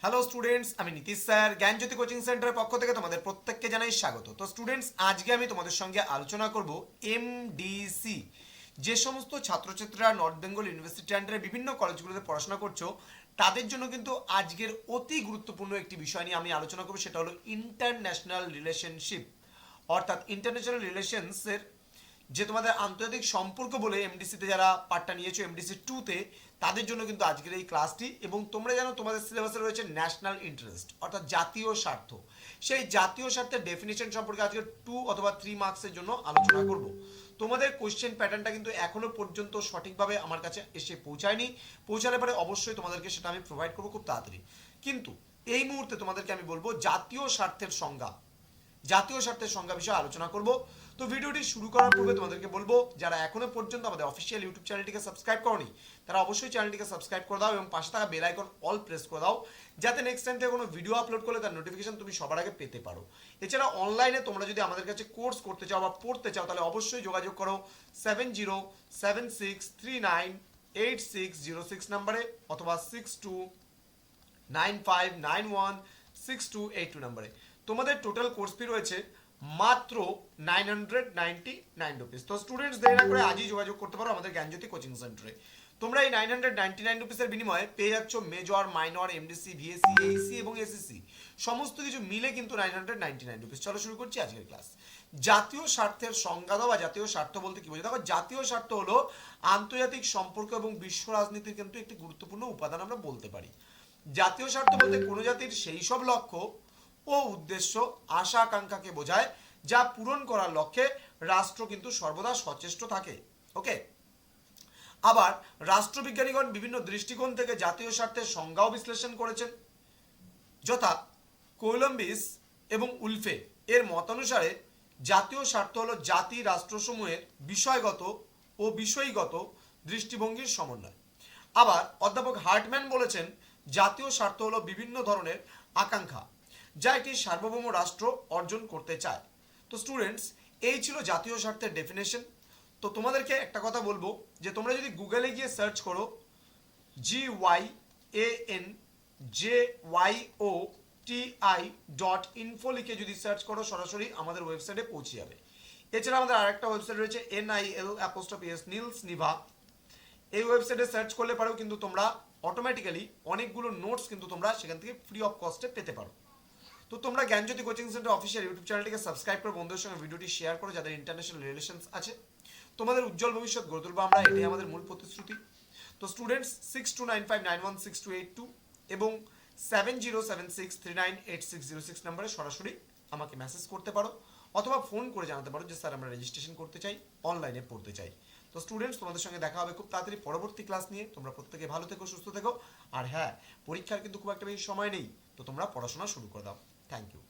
Hello students, আমি Nitish sir জ্ঞানজ্যোতি coaching সেন্টারের পক্ষ থেকে তোমাদের প্রত্যেককে জানাই স্বাগত। তো স্টুডেন্টস, আজকে আমি তোমাদের সঙ্গে আলোচনা করব এমডিসি। যে সমস্ত ছাত্রছাত্রীরা নর্থ বেঙ্গল ইউনিভার্সিটি আন্ডারে বিভিন্ন কলেজগুলোতে পড়াশোনা করছো, তাদের জন্য কিন্তু আজকের অতি গুরুত্বপূর্ণ একটি বিষয় নিয়ে আমি আলোচনা করব, সেটা হলো ইন্টারন্যাশনাল রিলেশনশিপ। অর্থাৎ ইন্টারন্যাশনাল রিলেশনসের যে তোমাদের আন্তর্জাতিক সম্পর্ক বলে এমডিসিতে যারা পার্টটা নিয়েছো এমডিসি 2-তে, তাদের জন্য কিন্তু আজকের এই ক্লাসটি। এবং তোমরা জানো তোমাদের সিলেবাসে রয়েছে ন্যাশনাল ইন্টারেস্ট অর্থাৎ জাতীয় স্বার্থ। সেই জাতীয় স্বার্থের ডেফিনেশন সম্পর্কে আজকে 2 অথবা 3 মার্কসের জন্য আলোচনা করব। তোমাদের কোশ্চেন প্যাটার্নটা কিন্তু এখনো পর্যন্ত সঠিকভাবে আমার কাছে এসে পৌঁছায়নি। পৌঁছালে পরে অবশ্যই তোমাদেরকে সেটা আমি প্রোভাইড করবো খুব তাড়াতাড়ি। কিন্তু এই মুহূর্তে তোমাদেরকে আমি বলবো জাতীয় স্বার্থের সংজ্ঞা, জাতীয় স্বার্থের সংজ্ঞা বিষয়ে আলোচনা করব। তো ভিডিওটি শুরু করার পূর্বে তোমাদেরকে বলবো, যারা এখনো পর্যন্ত আমাদের অফিসিয়াল ইউটিউব চ্যানেলটিকে সাবস্ক্রাইব করোনি, তারা অবশ্যই চ্যানেলটিকে সাবস্ক্রাইব করে দাও এবং পাশে থাকা বেল আইকন অল প্রেস করে দাও, যাতে নেক্সট টাইম থেকে কোনো ভিডিও আপলোড করলে তার নোটিফিকেশন তুমি সবার আগে পেতে পারো। এছাড়া অনলাইনে তোমরা যদি আমাদের কাছে কোর্স করতে চাও বা পড়তে চাও, তাহলে অবশ্যই যোগাযোগ করো 7076398606 নাম্বারে অথবা 6295916282 নাম্বারে। তোমাদের টোটাল কোর্স ফি রয়েছে মাত্র 999 রুপিস। তো স্টুডেন্টস, দেরি না করে আজই যোগাযোগ করতে পারো আমাদের জ্ঞানজ্যোতি কোচিং সেন্টারে। তোমরা এই 999 রুপিসের বিনিময়ে পেয়ে যাচ্ছ major, minor, MDC, VSC, Aisi এবং এসএসসি সমস্ত কিছু মিলে কিন্তু 999 রুপিস। চলো শুরু করছি আজকের ক্লাস। জাতীয় স্বার্থের সংজ্ঞা দাও বা জাতীয় স্বার্থ বলতে কি বোঝায়? দেখো, জাতীয় স্বার্থ হলো আন্তর্জাতিক সম্পর্ক এবং বিশ্ব রাজনীতির কিন্তু একটি গুরুত্বপূর্ণ উপাদান আমরা বলতে পারি। জাতীয় স্বার্থ বলতে কোনো জাতির সেই সব লক্ষ্য ও উদ্দেশ্য, আশা আকাঙ্ক্ষাকে বোঝায় যা পূরণ করার লক্ষ্যে রাষ্ট্র কিন্তু সর্বদা সচেষ্ট থাকে। ওকে। আবার রাষ্ট্রবিজ্ঞানীগণ বিভিন্ন দৃষ্টিকোণ থেকে জাতীয় স্বার্থের সংজ্ঞাও বিশ্লেষণ করেছেন, যথা কলম্বিস এবং উলফে এর মতানুসারে জাতীয় স্বার্থ হলো জাতি রাষ্ট্রসমূহের বিষয়গত ও বিষয়গত দৃষ্টিভঙ্গির সমন্বয়। আবার অধ্যাপক হার্টম্যান বলেছেন জাতীয় স্বার্থ হলো বিভিন্ন ধরনের আকাঙ্ক্ষা যা একটি সার্বভৌম রাষ্ট্র অর্জন করতে চায়। তো স্টুডেন্টস, এই ছিল জাতীয় স্বার্থের ডেফিনেশন। তো তোমাদেরকে একটা কথা বলবো, যে তোমরা যদি গুগলে গিয়ে সার্চ করো GYANJYOTI.info লিখে যদি সার্চ করো, সরাসরি আমাদের ওয়েবসাইটে পৌঁছে যাবে। এছাড়া আমাদের আরেকটা ওয়েবসাইট রয়েছে NIL_NILS নিভা। এই ওয়েবসাইটে সার্চ করলে পারো কিন্তু তোমরা অটোমেটিক্যালি অনেকগুলো নোটস কিন্তু তোমরা সেখান থেকে ফ্রি অফ কস্টে পেতে পারো। তো তোমরা জ্ঞানজ্যোতি কোচিং সেন্টার অফিসিয়াল ইউটিউব চ্যানেলটিকে সাবস্ক্রাইব করে বন্ধুদের সঙ্গে ভিডিওটি শেয়ার করো, যাদের ইন্টারন্যাশনাল রিলেশনস আছে। তোমাদের উজ্জ্বল ভবিষ্যৎ গড়ে তুলবো আমরা, এটাই আমাদের মূল প্রতিশ্রুতি। তো স্টুডেন্টস, 6295916282 এবং 7076398606 নম্বরে সরাসরি আমাকে মেসেজ করতে পারো অথবা ফোন করে জানাতে পারো যে স্যার আমরা রেজিস্ট্রেশন করতে চাই, অনলাইনে পড়তে চাই। তো স্টুডেন্টস, তোমাদের সঙ্গে দেখা হবে খুব তাড়াতাড়ি পরবর্তী ক্লাস নিয়ে। তোমরা প্রত্যেকে ভালো থেকো, সুস্থ থেকো। আর হ্যাঁ, পরীক্ষার কিন্তু খুব একটা বেশি সময় নেই, তো তোমরা পড়াশোনা শুরু করে দাও। Thank you.